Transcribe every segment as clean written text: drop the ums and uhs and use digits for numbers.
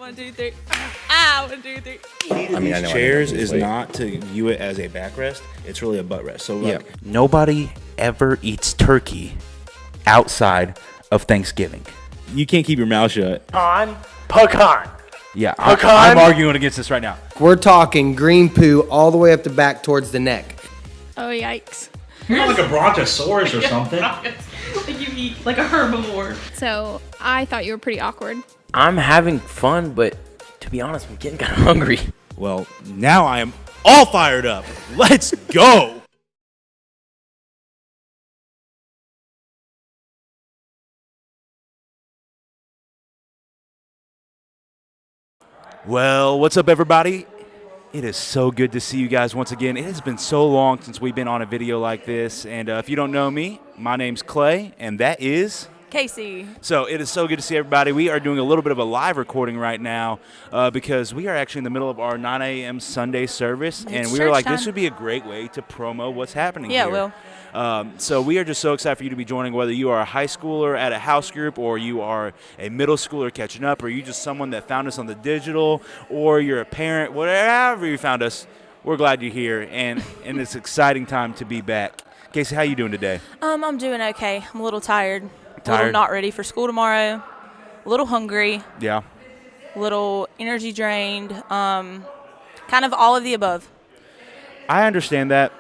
1, 2, 3. Ah, 1, 2, 3. I mean, these chairs is not to view it as a backrest. It's really a butt rest. So like, nobody ever eats turkey outside of Thanksgiving. you can't keep your mouth shut. Pecan. Yeah, I'm arguing against this right now. We're talking green poo all the way up the back towards the neck. Oh, yikes. You're not like a brontosaurus or something. Like you eat like a herbivore. So, I thought you were pretty awkward. I'm having fun, but to be honest, I'm getting kind of hungry. Well, now I am all fired up. Let's go. Well, what's up, everybody? It is so good to see you guys once again. It has been so long since we've been on a video like this. And if you don't know me, my name's Clay, and that is Casey. So it is so good to see everybody. We are doing a little bit of a live recording right now because we are actually in the middle of our 9 a.m. Sunday service. And we were like, this would be a great way to promo what's happening here. Yeah, it will. So we are just so excited for you to be joining, whether you are a high schooler at a house group or you are a middle schooler catching up or you just someone that found us on the digital or you're a parent, whatever you found us, we're glad you're here. And it's an exciting time to be back. Casey, how you doing today? I'm doing okay. I'm a little tired. A Tired? little not ready for school tomorrow. A little hungry. Yeah. A little energy drained. Kind of all of the above. I understand that.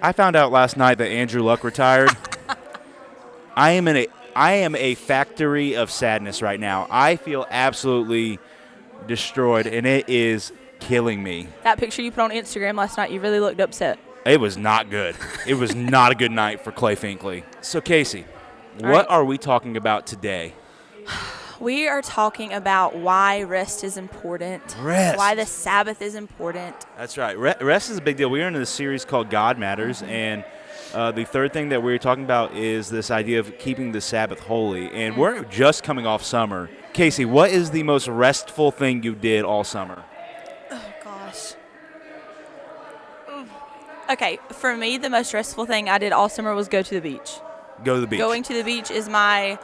I found out last night that Andrew Luck retired. I am a factory of sadness right now. I feel absolutely destroyed, and it is killing me. That picture you put on Instagram last night, you really looked upset. It was not good. It was not a good night for Clay Finklea. So, Casey, what are we talking about today? We are talking about why rest is important. Rest. Why the Sabbath is important. That's right. Rest is a big deal. We're in a series called God Matters, and the third thing that we're talking about is this idea of keeping the Sabbath holy. And we're just coming off summer. Casey, what is the most restful thing you did all summer? Oh, gosh. Okay, for me, the most restful thing I did all summer was go to the beach. Go to the beach. Going to the beach is my...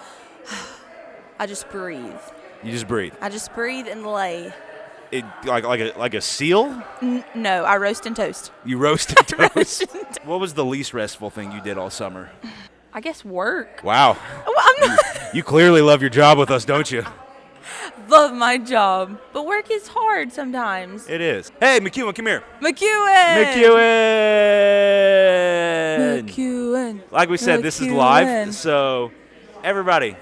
I just breathe. You just breathe. I just breathe and lay. Like a seal? No, I roast and toast. You roast and toast? What was the least restful thing you did all summer? I guess work. Wow. Well, I'm not You clearly love your job with us, don't you? love my job, but work is hard sometimes. It is. Hey, McEwen, come here. McEwen! McEwen! Like we said, this is live, so everybody,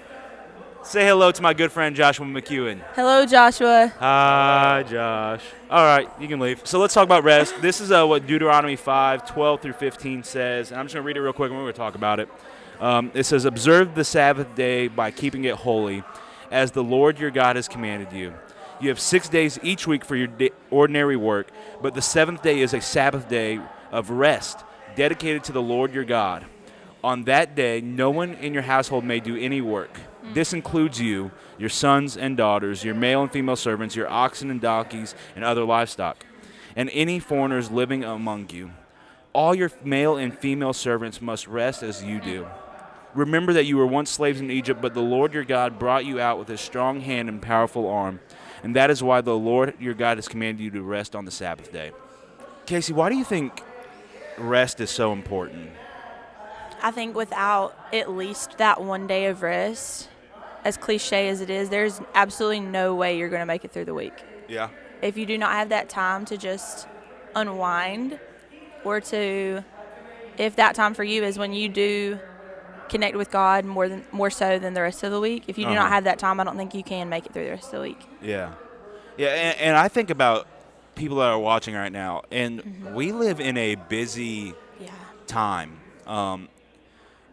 say hello to my good friend Joshua McEwen. Hello, Joshua. Hi, Josh. All right, you can leave. So let's talk about rest. This is what Deuteronomy 5:12 through 15 says, and I'm just going to read it real quick and we're going to talk about it. It says, observe the Sabbath day by keeping it holy, as the Lord your God has commanded you. You have 6 days each week for your ordinary work, but the seventh day is a Sabbath day of rest, dedicated to the Lord your God. On that day, no one in your household may do any work. This includes you, your sons and daughters, your male and female servants, your oxen and donkeys, and other livestock, and any foreigners living among you. All your male and female servants must rest as you do. Remember that you were once slaves in Egypt, but the Lord your God brought you out with his strong hand and powerful arm. And that is why the Lord your God has commanded you to rest on the Sabbath day. Casey, why do you think rest is so important? I think without at least that 1 day of rest, as cliche as it is, there's absolutely no way you're going to make it through the week. Yeah. If you do not have that time to just unwind, or if that time for you is when you do connect with God more so than the rest of the week, if you do not have that time, I don't think you can make it through the rest of the week. Yeah. Yeah, and I think about people that are watching right now, and we live in a busy time.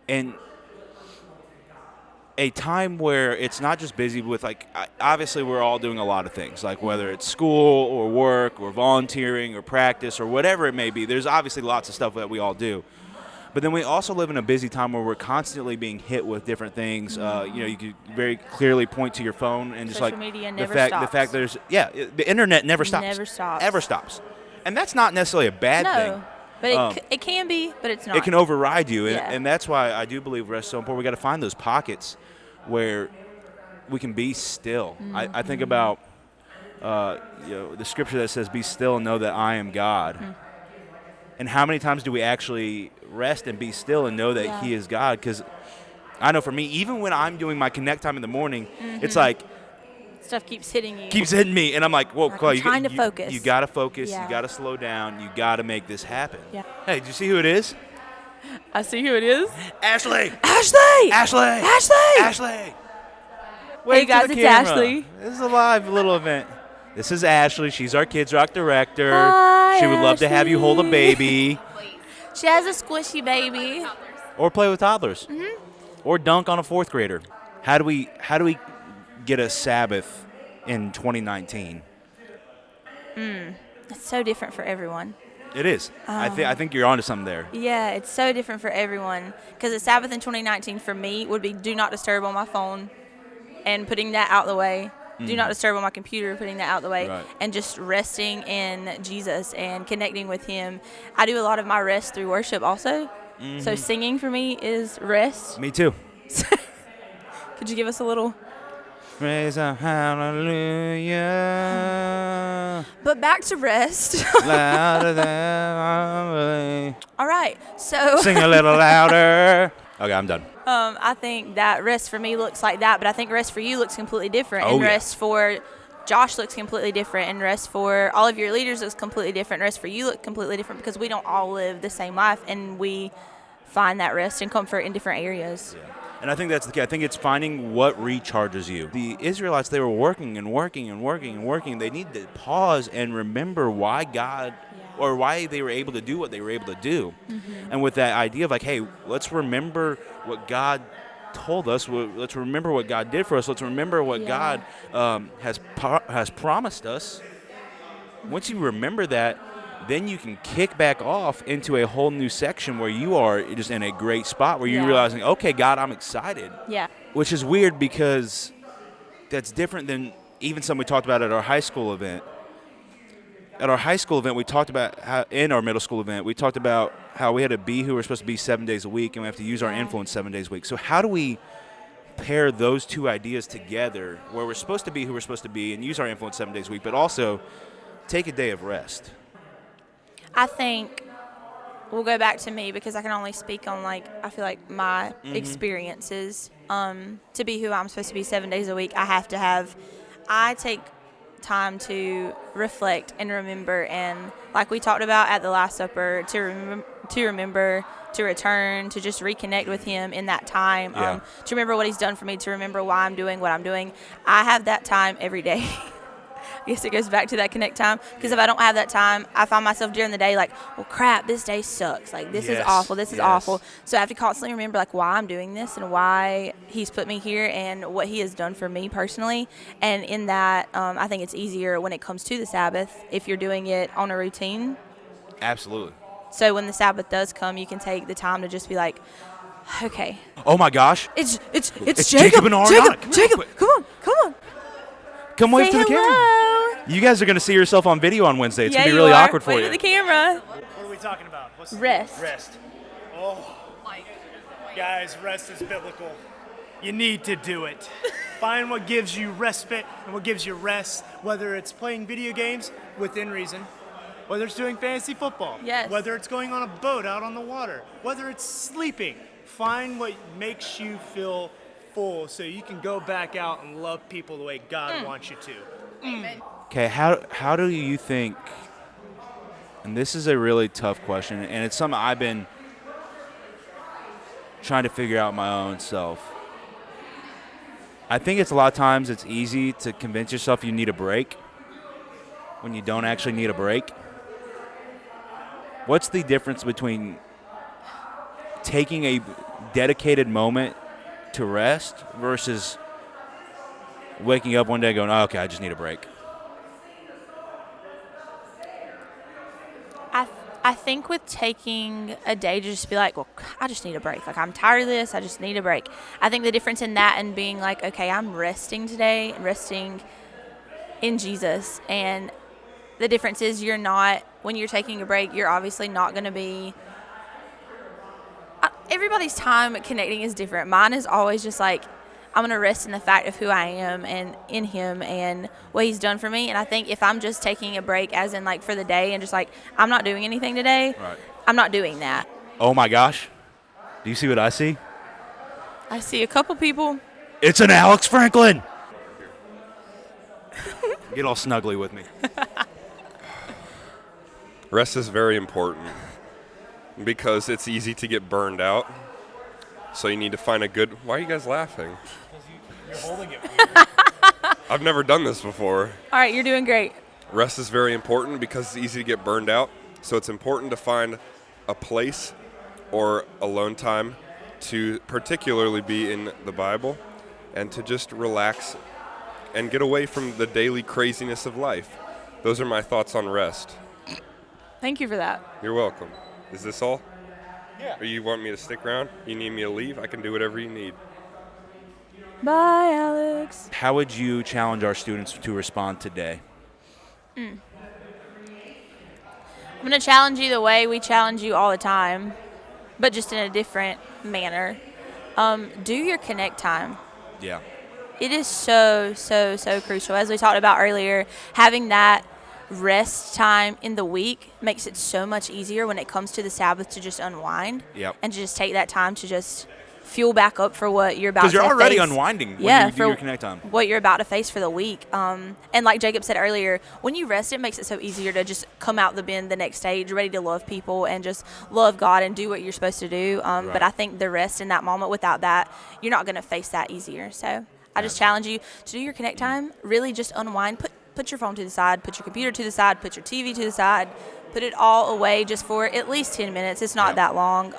And a time where it's not just busy with, like, obviously we're all doing a lot of things, like whether it's school or work or volunteering or practice or whatever it may be. There's obviously lots of stuff that we all do. But then we also live in a busy time where we're constantly being hit with different things. You could very clearly point to your phone and just Social like media the fact there's the internet never stops. Never stops. Ever stops. And that's not necessarily a bad thing. But it can be, but it's not. It can override you, and that's why I do believe rest is so important. We got to find those pockets where we can be still. I think about the scripture that says, "Be still and know that I am God." And how many times do we actually rest and be still and know that He is God? Because I know for me, even when I'm doing my connect time in the morning, it's like Stuff keeps hitting you. keeps hitting me, and I'm like, "Whoa, Like, Chloe, I'm trying to focus. You gotta focus. Yeah. You gotta slow down. You gotta make this happen." Yeah. Hey, did you see who it is? I see who it is. Ashley. Ashley! Ashley. Ashley! Ashley. Wave guys, to the it's camera. Ashley. This is a live little event. This is Ashley. She's our Kids Rock director. Hi, She would love to have you hold a Ashley. baby She has a squishy baby. or play with toddlers or dunk on a fourth grader. How do we get a Sabbath in 2019? It's so different for everyone. It is. I think you're onto something there. Yeah, it's so different for everyone. Because the Sabbath in 2019 for me would be do not disturb on my phone and putting that out the way. Do not disturb on my computer, putting that out the way. Right. And just resting in Jesus and connecting with Him. I do a lot of my rest through worship also. So singing for me is rest. Me too. Could you give us a little? Praise a hallelujah. But back to rest. Louder than I believe. All right. So Sing a little louder. Okay, I'm done. I think that rest for me looks like that, but I think rest for you looks completely different. Oh, And yeah. rest for Josh looks completely different. And rest for all of your leaders looks completely different. Rest for you look completely different because we don't all live the same life, and we find that rest and comfort in different areas. And I think that's the key. I think it's finding what recharges you. The Israelites, they were working and working and working and working. They need to pause and remember why God or why they were able to do what they were able to do. And with that idea of like, hey, let's remember what God told us. Let's remember what God did for us. Let's remember what God has promised us. Once you remember that, then you can kick back off into a whole new section where you are just in a great spot where you're realizing, okay, God, I'm excited. Yeah. Which is weird because that's different than even something we talked about at our high school event. At our high school event, we talked about how, in our middle school event, we talked about how we had a B who were supposed to be 7 days a week, and we have to use our influence 7 days a week. So how do we pair those two ideas together where we're supposed to be who we're supposed to be and use our influence 7 days a week, but also take a day of rest? I think we'll go back to me because I can only speak on I feel like my experiences. To be who I'm supposed to be 7 days a week, I take time to reflect and remember, and like we talked about at the Last Supper, to remember, to return, to just reconnect with Him in that time, to remember what He's done for me, to remember why I'm doing what I'm doing. I have that time every day. I guess it goes back to that connect time, because if I don't have that time, I find myself during the day like, well, crap, this day sucks. Like, this is awful. This is awful. So I have to constantly remember why I'm doing this and why He's put me here and what He has done for me personally. And in that, I think it's easier when it comes to the Sabbath if you're doing it on a routine. Absolutely. So when the Sabbath does come, you can take the time to just be like, okay. Oh my gosh. It's Jacob and Ariana. Jacob, come on. Come wave Say to the camera. hello. You guys are going to see yourself on video on Wednesday. It's going to be you really are. awkward for Wave you. to the camera. What are we talking about? Rest. Oh, guys, rest is biblical. You need to do it. Find what gives you respite and what gives you rest, whether it's playing video games within reason, whether it's doing fantasy football, whether it's going on a boat out on the water, whether it's sleeping. Find what makes you feel full so you can go back out and love people the way God wants you to. Okay, how do you think, and this is a really tough question, and it's something I've been trying to figure out my own self. I think it's a lot of times it's easy to convince yourself you need a break when you don't actually need a break. What's the difference between taking a dedicated moment to rest versus waking up one day going, oh, okay, I just need a break? I think with taking a day to just be like, well, I just need a break. Like, I'm tired of this. I just need a break. I think the difference in that and being like, okay, I'm resting today and resting in Jesus. And the difference is you're not, when you're taking a break, you're obviously not going to be, everybody's time connecting is different. Mine is always just like, I'm going to rest in the fact of who I am and in him and what he's done for me. And I think if I'm just taking a break as in like for the day and just like I'm not doing anything today, Right. I'm not doing that. Oh my gosh. Do you see what I see? I see a couple people. It's an Alex Franklin. Get all snuggly with me. Rest is very important because it's easy to get burned out. So you need to find a good. Why are you guys laughing? You're holding it weird. I've never done this before. All right, you're doing great. Rest is very important because it's easy to get burned out. So it's important to find a place or alone time to particularly be in the Bible and to just relax and get away from the daily craziness of life. Those are my thoughts on rest. Thank you for that. You're welcome. Is this all? Yeah. Or you want me to stick around? You need me to leave? I can do whatever you need. Bye, Alex. How would you challenge our students to respond today? I'm going to challenge you the way we challenge you all the time, but just in a different manner. Do your connect time. Yeah. It is so crucial. As we talked about earlier, having that rest time in the week makes it so much easier when it comes to the Sabbath to just unwind. Yep. And to just take that time to just fuel back up for what you're about to face. Because you're already unwinding when you do your connect time. What you're about to face for the week. And like Jacob said earlier, when you rest, it makes it so easier to just come out the bin the next day, ready to love people and just love God and do what you're supposed to do. Right. But I think the rest in that moment, without that, you're not going to face that easier. So I just challenge you to do your connect time, really just unwind, put your phone to the side, put your computer to the side, put your TV to the side, put it all away just for at least 10 minutes. It's not that long.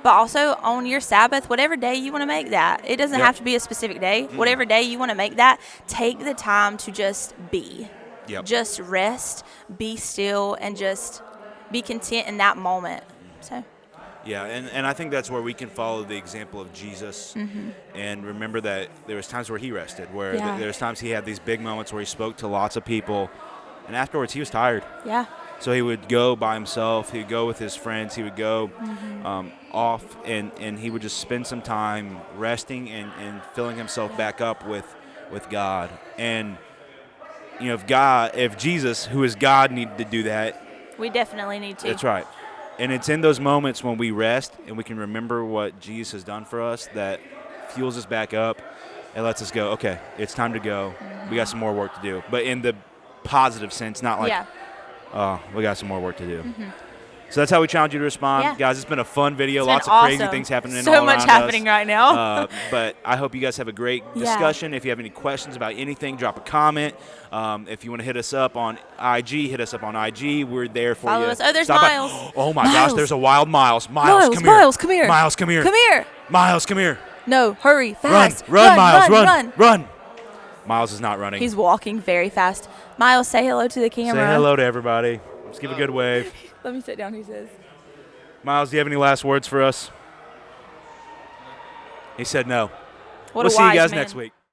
But also on your Sabbath, whatever day you want to make that. It doesn't have to be a specific day. Whatever day you want to make that, take the time to just be. Just rest, be still, and just be content in that moment. So. Yeah, and I think that's where we can follow the example of Jesus and remember that there was times where he rested, where there was times he had these big moments where he spoke to lots of people, and afterwards he was tired. Yeah. So he would go by himself, he would go with his friends, he would go off, and he would just spend some time resting and filling himself back up with God. And, you know, if Jesus, who is God, needed to do that, we definitely need to. That's right. And it's in those moments when we rest and we can remember what Jesus has done for us that fuels us back up and lets us go, okay, it's time to go. We got some more work to do. But in the positive sense, not like, oh, we got some more work to do. So that's how we challenge you to respond. Yeah. Guys, it's been a fun video. It's Lots been of crazy awesome. things happening So all much around happening us. right now. But I hope you guys have a great discussion. If you have any questions about anything, drop a comment. If you want to hit us up on IG, hit us up on IG. We're there for Follow you. us. Oh, there's Stop Miles. By. Oh, my Miles. gosh, there's a wild Miles. Miles, come here. Miles, come here. Miles, come here. Come here. Miles, come here. No, hurry, fast. Run, Miles, run. Miles is not running. He's walking very fast. Miles, say hello to the camera. Say hello to everybody. Let's give a good wave. Let me sit down, he says. Miles, do you have any last words for us? He said no. What we'll a see you wise guys man. next week.